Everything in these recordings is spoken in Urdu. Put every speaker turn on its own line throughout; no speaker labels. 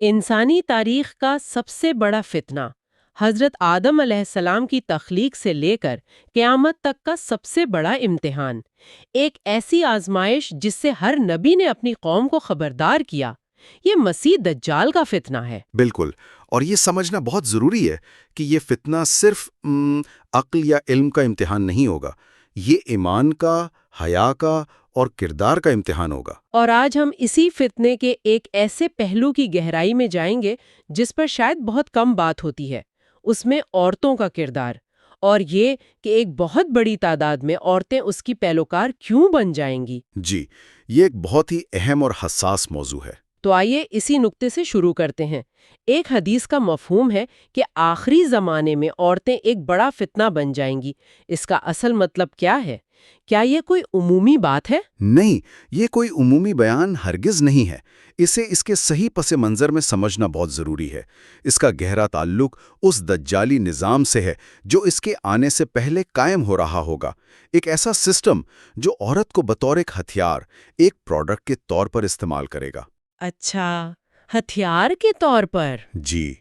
انسانی تاریخ کا سب سے بڑا فتنہ، حضرت آدم علیہ السلام کی تخلیق سے لے کر قیامت تک کا سب سے بڑا امتحان، ایک ایسی آزمائش جس سے ہر نبی نے اپنی قوم کو خبردار کیا، یہ مسیح دجال کا فتنہ ہے۔
بالکل، اور یہ سمجھنا بہت ضروری ہے کہ یہ فتنہ صرف عقل یا علم کا امتحان نہیں ہوگا، یہ ایمان کا، حیا کا اور کردار کا امتحان ہوگا۔
اور آج ہم اسی فتنے کے ایک ایسے پہلو کی گہرائی میں جائیں گے جس پر شاید بہت کم بات ہوتی ہے، اس میں عورتوں کا کردار، اور یہ کہ ایک بہت بڑی تعداد میں عورتیں اس کی پیروکار کیوں بن جائیں گی۔
جی، یہ ایک بہت ہی اہم اور حساس موضوع ہے۔
تو آئیے اسی نقطے سے شروع کرتے ہیں۔ ایک حدیث کا مفہوم ہے کہ آخری زمانے میں عورتیں ایک بڑا فتنہ بن جائیں گی۔ اس کا اصل مطلب کیا ہے؟ کیا یہ کوئی عمومی بات ہے؟
نہیں، یہ کوئی عمومی بیان ہرگز نہیں ہے۔ اسے اس کے صحیح پس منظر میں سمجھنا بہت ضروری ہے۔ اس کا گہرا تعلق اس دجالی نظام سے ہے جو اس کے آنے سے پہلے قائم ہو رہا ہوگا، ایک ایسا سسٹم جو عورت کو بطور ایک ہتھیار، ایک پروڈکٹ کے طور پر استعمال کرے گا۔
اچھا، ہتھیار کے طور پر؟
جی،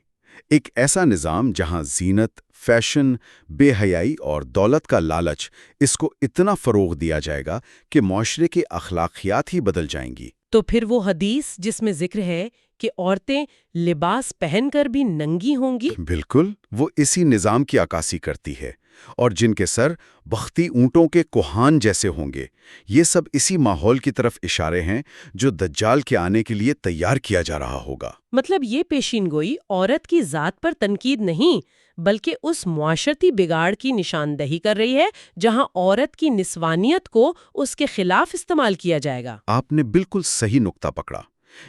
ایک ایسا نظام جہاں زینت، فیشن، بے حیائی اور دولت کا لالچ اس کو اتنا فروغ دیا جائے گا کہ معاشرے کی اخلاقیات ہی بدل جائیں گی۔
تو پھر وہ حدیث جس میں ذکر ہے کہ عورتیں لباس پہن کر بھی ننگی ہوں گی؟
بالکل، وہ اسی نظام کی عکاسی کرتی ہے، اور جن کے سر بختی اونٹوں کے کوہان جیسے ہوں گے، یہ سب اسی ماحول کی طرف اشارے ہیں جو دجال کے آنے کے لیے تیار کیا جا رہا ہوگا۔
مطلب یہ پیشین گوئی عورت کی ذات پر تنقید نہیں، بلکہ اس معاشرتی بگاڑ کی نشاندہی کر رہی ہے جہاں عورت کی نسوانیت کو اس کے خلاف استعمال کیا جائے گا۔
آپ نے بالکل صحیح نقطہ پکڑا۔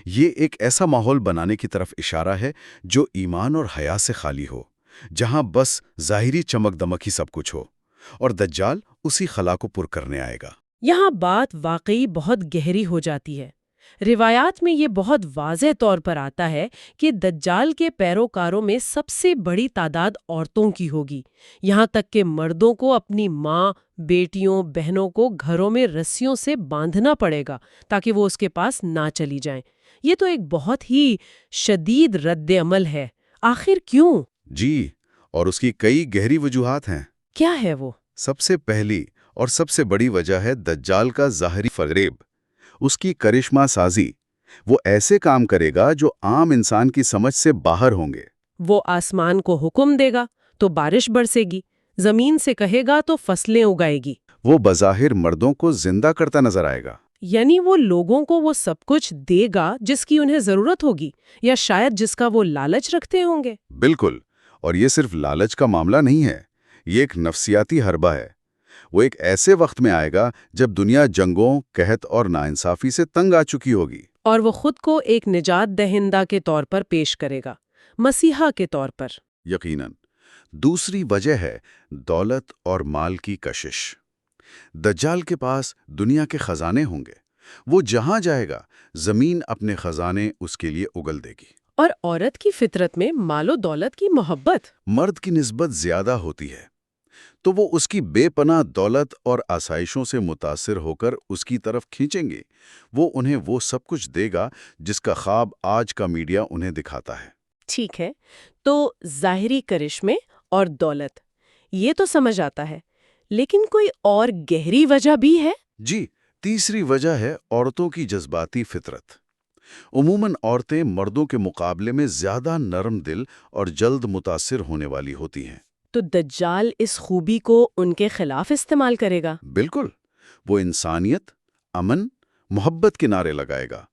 یہ ایک ایسا ماحول بنانے کی طرف اشارہ ہے جو ایمان اور حیا سے خالی ہو، جہاں بس ظاہری چمک دمک ہی سب کچھ ہو، اور دجال اسی خلا کو پر کرنے آئے گا۔
یہاں بات واقعی بہت گہری ہو جاتی ہے۔ روایات میں یہ بہت واضح طور پر آتا ہے کہ دجال کے پیروکاروں میں سب سے بڑی تعداد عورتوں کی ہوگی، یہاں تک کہ مردوں کو اپنی ماں، بیٹیوں، بہنوں کو گھروں میں رسیوں سے باندھنا پڑے گا تاکہ وہ اس کے پاس نہ چلی جائیں۔ یہ تو ایک بہت ہی شدید رد عمل ہے۔ آخر کیوں؟
جی، اور اس کی کئی گہری وجوہات ہیں۔
کیا ہے وہ؟
سب سے پہلی اور سب سے بڑی وجہ ہے دجال کا ظاہری فریب، اس کی کرشمہ سازی۔ وہ ایسے کام کرے گا جو عام انسان کی سمجھ سے باہر ہوں گے۔
وہ آسمان کو حکم دے گا تو بارش برسے گی، زمین سے کہے گا تو فصلیں اگائے گی۔
وہ بظاہر مردوں کو زندہ کرتا نظر آئے گا۔
یعنی وہ لوگوں کو وہ سب کچھ دے گا جس کی انہیں ضرورت ہوگی، یا شاید جس کا وہ لالچ رکھتے ہوں گے۔
بالکل، اور یہ صرف لالچ کا معاملہ نہیں ہے، یہ ایک نفسیاتی حربہ ہے۔ وہ ایک ایسے وقت میں آئے گا جب دنیا جنگوں، قحط اور ناانصافی سے تنگ آ چکی ہوگی۔
اور وہ خود کو ایک نجات دہندہ کے طور پر پیش کرے گا، مسیحا کے طور پر۔
یقیناً۔ دوسری وجہ ہے دولت اور مال کی کشش۔ دجال کے پاس دنیا کے خزانے ہوں گے، وہ جہاں جائے گا زمین اپنے خزانے اس کے لیے اگل دے گی۔
اور عورت کی فطرت میں مال و دولت کی محبت
مرد کی نسبت زیادہ ہوتی ہے، تو وہ اس کی بے پناہ دولت اور آسائشوں سے متاثر ہو کر اس کی طرف کھینچیں گے۔ وہ انہیں وہ سب کچھ دے گا جس کا خواب آج کا میڈیا انہیں دکھاتا ہے۔
ٹھیک ہے، تو ظاہری کرشمے اور دولت، یہ تو سمجھ آتا ہے، لیکن کوئی اور گہری وجہ بھی ہے؟
جی، تیسری وجہ ہے عورتوں کی جذباتی فطرت۔ عموماً عورتیں مردوں کے مقابلے میں زیادہ نرم دل اور جلد متاثر ہونے والی ہوتی ہیں۔
تو دجال اس خوبی کو ان کے خلاف استعمال کرے گا؟
بالکل، وہ انسانیت، امن، محبت کے نعرے لگائے گا۔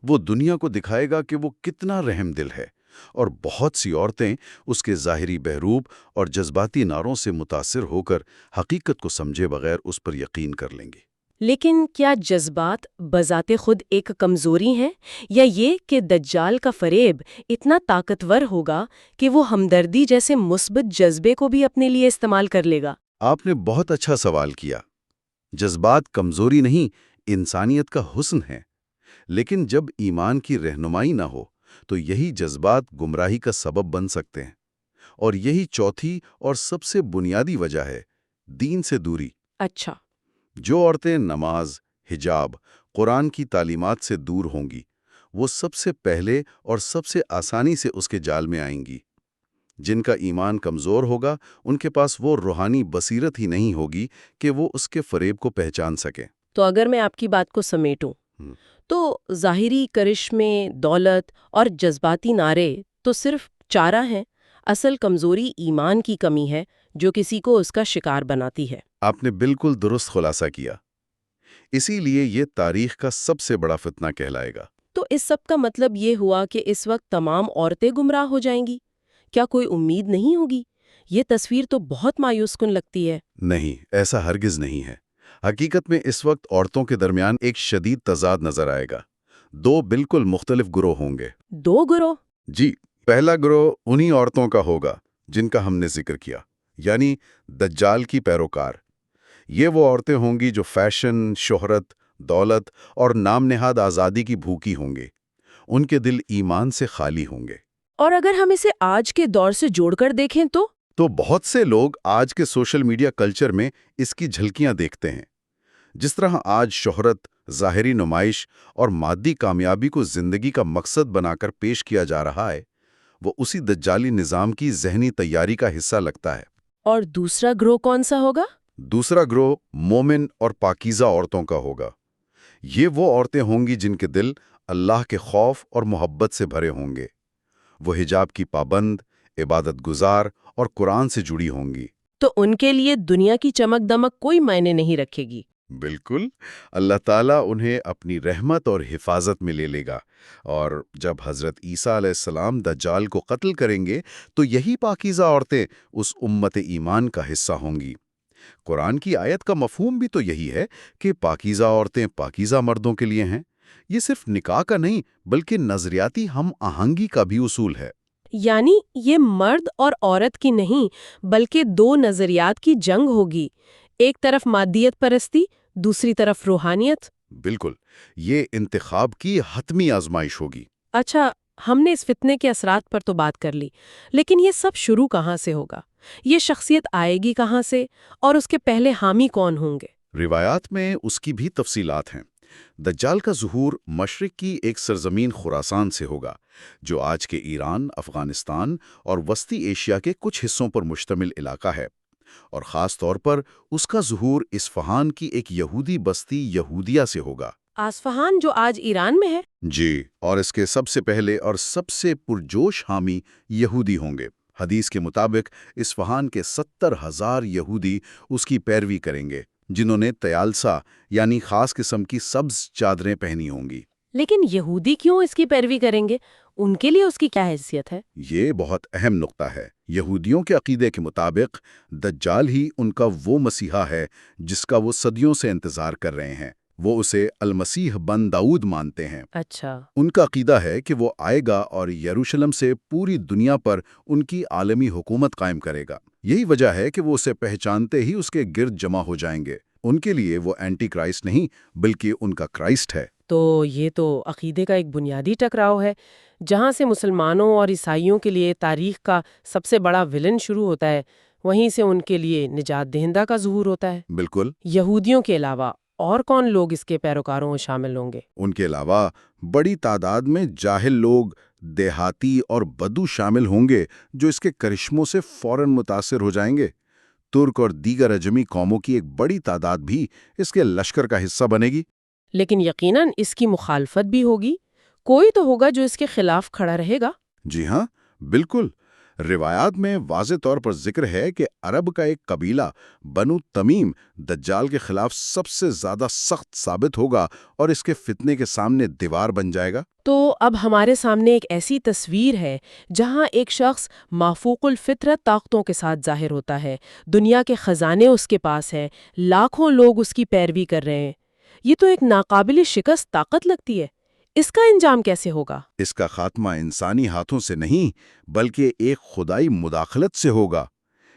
وہ دنیا کو دکھائے گا کہ وہ کتنا رحم دل ہے، اور بہت سی عورتیں اس کے ظاہری بہروپ اور جذباتی نعروں سے متاثر ہو کر حقیقت کو سمجھے بغیر اس پر یقین کر لیں گی۔
لیکن کیا جذبات بذات خود ایک کمزوری ہیں، یا یہ کہ دجال کا فریب اتنا طاقتور ہوگا کہ وہ ہمدردی جیسے مثبت جذبے کو بھی اپنے لیے استعمال کر لے گا؟
آپ نے بہت اچھا سوال کیا۔ جذبات کمزوری نہیں، انسانیت کا حسن ہے، لیکن جب ایمان کی رہنمائی نہ ہو تو یہی جذبات گمراہی کا سبب بن سکتے ہیں، اور یہی چوتھی اور سب سے بنیادی وجہ ہے، دین سے دوری۔
اچھا۔
جو عورتیں نماز، حجاب، قرآن کی تعلیمات سے دور ہوں گی، وہ سب سے پہلے اور سب سے آسانی سے اس کے جال میں آئیں گی۔ جن کا ایمان کمزور ہوگا ان کے پاس وہ روحانی بصیرت ہی نہیں ہوگی کہ وہ اس کے فریب کو پہچان سکیں۔
تو اگر میں آپ کی بات کو سمیٹوں
ہم،
تو ظاہری کرشمے، دولت اور جذباتی نعرے تو صرف چارہ ہیں، اصل کمزوری ایمان کی کمی ہے جو کسی کو اس کا شکار بناتی ہے۔
آپ نے بالکل درست خلاصہ کیا۔ اسی لیے یہ تاریخ کا سب سے بڑا فتنہ کہلائے گا۔
تو اس سب کا مطلب یہ ہوا کہ اس وقت تمام عورتیں گمراہ ہو جائیں گی؟ کیا کوئی امید نہیں ہوگی؟ یہ تصویر تو بہت مایوس کن لگتی ہے۔
نہیں، ایسا ہرگز نہیں ہے۔ حقیقت میں اس وقت عورتوں کے درمیان ایک شدید تضاد نظر آئے گا۔ دو بالکل مختلف گروہ ہوں گے۔
دو گروہ؟
جی، پہلا گروہ انہی عورتوں کا ہوگا جن کا ہم نے ذکر کیا، یعنی دجال کی پیروکار۔ یہ وہ عورتیں ہوں گی جو فیشن، شہرت، دولت اور نام نہاد آزادی کی بھوکی ہوں گے۔ ان کے دل ایمان سے خالی ہوں گے۔
اور اگر ہم اسے آج کے دور سے جوڑ کر دیکھیں تو
بہت سے لوگ آج کے سوشل میڈیا کلچر میں اس کی جھلکیاں دیکھتے ہیں۔ جس طرح آج شہرت، ظاہری نمائش اور مادی کامیابی کو زندگی کا مقصد بنا کر پیش کیا جا رہا ہے، وہ اسی دجالی نظام کی ذہنی تیاری کا حصہ لگتا ہے۔
اور دوسرا گروہ کون سا ہوگا؟
دوسرا گروہ مومن اور پاکیزہ عورتوں کا ہوگا۔ یہ وہ عورتیں ہوں گی جن کے دل اللہ کے خوف اور محبت سے بھرے ہوں گے۔ وہ حجاب کی پابند، عبادت گزار اور قرآن سے جڑی ہوں گی۔
تو ان کے لیے دنیا کی چمک دمک کوئی معنی نہیں رکھے گی۔
بالکل، اللہ تعالیٰ انہیں اپنی رحمت اور حفاظت میں لے لے گا، اور جب حضرت عیسیٰ علیہ السلام دجال کو قتل کریں گے تو یہی پاکیزہ عورتیں اس امت ایمان کا حصہ ہوں گی۔ قرآن کی آیت کا مفہوم بھی تو یہی ہے کہ پاکیزہ عورتیں پاکیزہ مردوں کے لیے ہیں۔ یہ صرف نکاح کا نہیں بلکہ نظریاتی ہم آہنگی کا بھی اصول ہے۔
یعنی یہ مرد اور عورت کی نہیں بلکہ دو نظریات کی جنگ ہوگی، ایک طرف مادیت پرستی، دوسری طرف روحانیت۔
بالکل، یہ انتخاب کی حتمی آزمائش ہوگی۔
اچھا، ہم نے اس فتنے کے اثرات پر تو بات کر لی، لیکن یہ سب شروع کہاں سے ہوگا؟ یہ شخصیت آئے گی کہاں سے، اور اس کے پہلے حامی کون ہوں گے؟
روایات میں اس کی بھی تفصیلات ہیں۔ دجال کا ظہور مشرق کی ایک سرزمین خراسان سے ہوگا، جو آج کے ایران، افغانستان اور وسطی ایشیا کے کچھ حصوں پر مشتمل علاقہ ہے، اور خاص طور پر اس کا ظہور اصفہان کی ایک یہودی بستی یہودیہ سے ہوگا۔
اصفہان جو آج ایران میں ہے؟
جی، اور اس کے سب سے پہلے اور سب سے پرجوش حامی یہودی ہوں گے۔ حدیث کے مطابق اصفہان کے 70,000 یہودی اس کی پیروی کریں گے، جنہوں نے تیالسا یعنی خاص قسم کی سبز چادریں پہنی ہوں گی۔
لیکن یہودی کیوں اس کی پیروی کریں گے؟ ان کے لیے اس کی کیا حیثیت ہے؟
یہ بہت اہم نقطہ ہے۔ یہودیوں کے عقیدے کے مطابق دجال ہی ان کا وہ مسیحا ہے جس کا وہ صدیوں سے انتظار کر رہے ہیں۔ وہ اسے المسیح بن داؤد مانتے ہیں۔
اچھا،
ان کا عقیدہ ہے کہ وہ آئے گا اور یروشلم سے پوری دنیا پر ان کی عالمی حکومت قائم کرے گا۔ یہی وجہ ہے کہ وہ اسے پہچانتے ہی اس کے گرد جمع ہو جائیں گے۔ ان کے لیے وہ اینٹی کرائسٹ نہیں بلکہ ان کا کرائسٹ ہے۔
تو یہ تو عقیدے کا ایک بنیادی ٹکراؤ ہے، جہاں سے مسلمانوں اور عیسائیوں کے لیے تاریخ کا سب سے بڑا ولن شروع ہوتا ہے، وہیں سے ان کے لیے نجات دہندہ کا ظہور ہوتا ہے۔
بالکل۔
یہودیوں کے علاوہ اور کون لوگ اس کے پیروکاروں میں شامل ہوں گے؟
ان کے علاوہ بڑی تعداد میں جاہل لوگ، دیہاتی اور بدو شامل ہوں گے جو اس کے کرشموں سے فوراً متاثر ہو جائیں گے۔ ترک اور دیگر اجمی قوموں کی ایک بڑی تعداد بھی اس کے لشکر کا حصہ بنے گی۔
لیکن یقیناً اس کی مخالفت بھی ہوگی، کوئی تو ہوگا جو اس کے خلاف کھڑا رہے گا۔
جی ہاں، بالکل۔ روایات میں واضح طور پر ذکر ہے کہ عرب کا ایک قبیلہ بنو تمیم دجال کے خلاف سب سے زیادہ سخت ثابت ہوگا اور اس کے فتنے کے سامنے دیوار بن جائے گا۔
تو اب ہمارے سامنے ایک ایسی تصویر ہے جہاں ایک شخص مافوق الفطرت طاقتوں کے ساتھ ظاہر ہوتا ہے، دنیا کے خزانے اس کے پاس ہیں، لاکھوں لوگ اس کی پیروی کر رہے ہیں۔ یہ تو ایک ناقابل شکست طاقت لگتی ہے۔ اس کا انجام کیسے ہوگا؟
اس کا خاتمہ انسانی ہاتھوں سے نہیں بلکہ ایک خدائی مداخلت سے ہوگا۔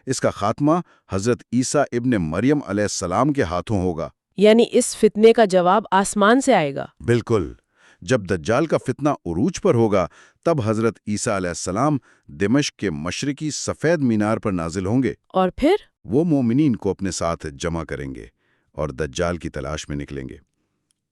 اس کا خاتمہ حضرت عیسیٰ ابن مریم علیہ السلام کے ہاتھوں ہوگا۔
یعنی اس فتنے کا جواب آسمان سے آئے گا؟
بالکل۔ جب دجال کا فتنہ عروج پر ہوگا تب حضرت عیسیٰ علیہ السلام دمشق کے مشرقی سفید مینار پر نازل ہوں گے۔
اور پھر
وہ مومنین کو اپنے ساتھ جمع کریں گے اور دجال کی تلاش میں نکلیں گے۔